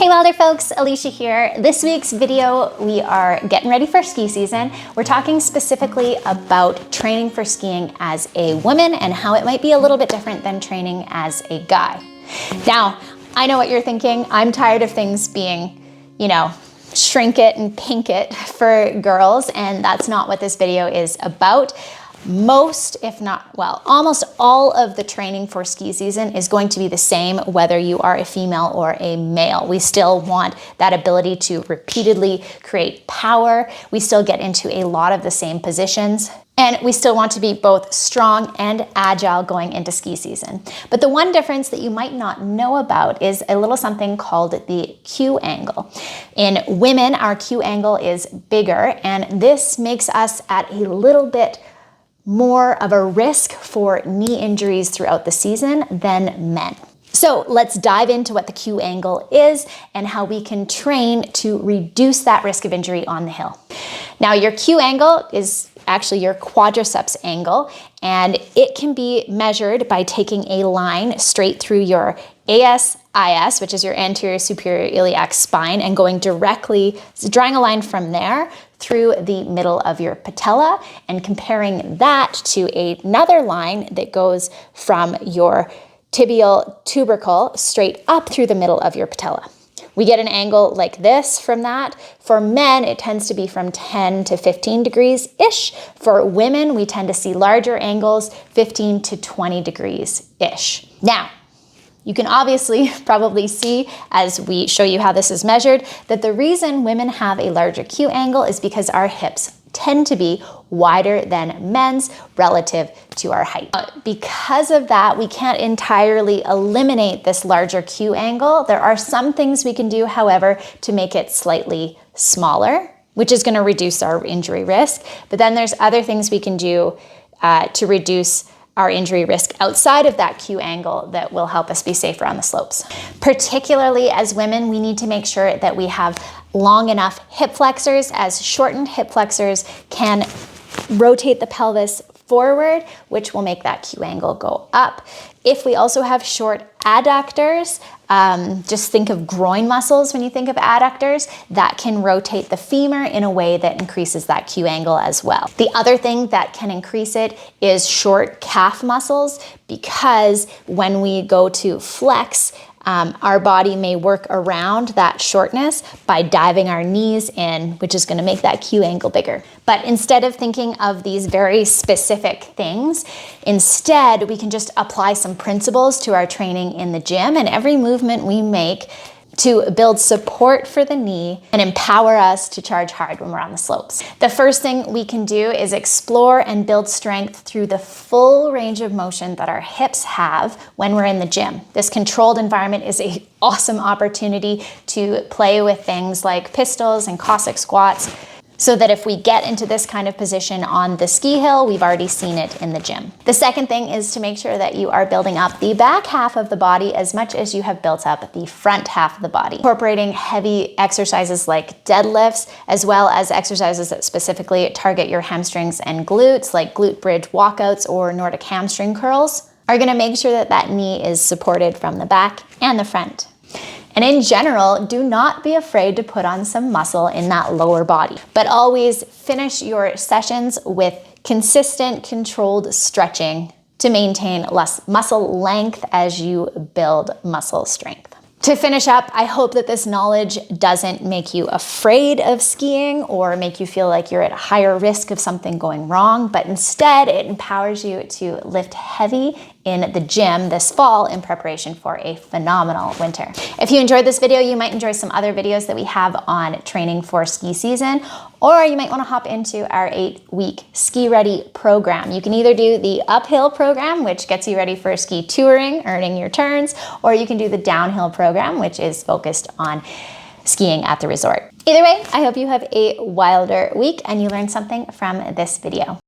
Hey WILDR folks, Alicia here. This week's video, we are getting ready for ski season. We're talking specifically about training for skiing as a woman and how it might be a little bit different than training as a guy. Now, I know what you're thinking. I'm tired of things being, shrink it and pink it for girls, and that's not what this video is about. Most, if not, well, almost all of the training for ski season is going to be the same whether you are a female or a male. We still want that ability to repeatedly create power. We still get into a lot of the same positions. And we still want to be both strong and agile going into ski season. But the one difference that you might not know about is a little something called the Q angle. In women, our Q angle is bigger, and this makes us at a little bit more of a risk for knee injuries throughout the season than men. So let's dive into what the Q angle is and how we can train to reduce that risk of injury on the hill. Now, your Q angle is actually your quadriceps angle, and it can be measured by taking a line straight through your ASIS, which is your anterior superior iliac spine, and going directly, drawing a line from there through the middle of your patella and comparing that to another line that goes from your tibial tubercle straight up through the middle of your patella. We get an angle like this from that. For men, it tends to be from 10 to 15 degrees-ish. For women, we tend to see larger angles, 15 to 20 degrees-ish. Now, you can obviously probably see as we show you how this is measured that the reason women have a larger Q angle is because our hips tend to be wider than men's relative to our height. Because of that, we can't entirely eliminate this larger Q angle. There are some things we can do, however, to make it slightly smaller, which is going to reduce our injury risk. But then there's other things we can do to reduce our injury risk outside of that Q angle that will help us be safer on the slopes. Particularly as women, we need to make sure that we have long enough hip flexors, as shortened hip flexors can rotate the pelvis forward, which will make that Q angle go up. If we also have short adductors, just think of groin muscles when you think of adductors, that can rotate the femur in a way that increases that Q angle as well. The other thing that can increase it is short calf muscles, because when we go to flex, our body may work around that shortness by diving our knees in, which is going to make that Q angle bigger. But instead of thinking of these very specific things, instead we can just apply some principles to our training in the gym, and every movement we make to build support for the knee and empower us to charge hard when we're on the slopes. The first thing we can do is explore and build strength through the full range of motion that our hips have when we're in the gym. This controlled environment is an awesome opportunity to play with things like pistols and Cossack squats, so that if we get into this kind of position on the ski hill, we've already seen it in the gym. The second thing is to make sure that you are building up the back half of the body as much as you have built up the front half of the body. Incorporating heavy exercises like deadlifts, as well as exercises that specifically target your hamstrings and glutes, like glute bridge walkouts or Nordic hamstring curls, are gonna make sure that that knee is supported from the back and the front. And in general, do not be afraid to put on some muscle in that lower body, but always finish your sessions with consistent, controlled stretching to maintain less muscle length as you build muscle strength. To finish up, I hope that this knowledge doesn't make you afraid of skiing or make you feel like you're at a higher risk of something going wrong, but instead it empowers you to lift heavy in the gym this fall in preparation for a phenomenal winter. If you enjoyed this video, you might enjoy some other videos that we have on training for ski season, or you might want to hop into our 8-week Ski Ready program. You can either do the uphill program, which gets you ready for ski touring, earning your turns, or you can do the downhill program, which is focused on skiing at the resort. Either way, I hope you have a wilder week and you learned something from this video.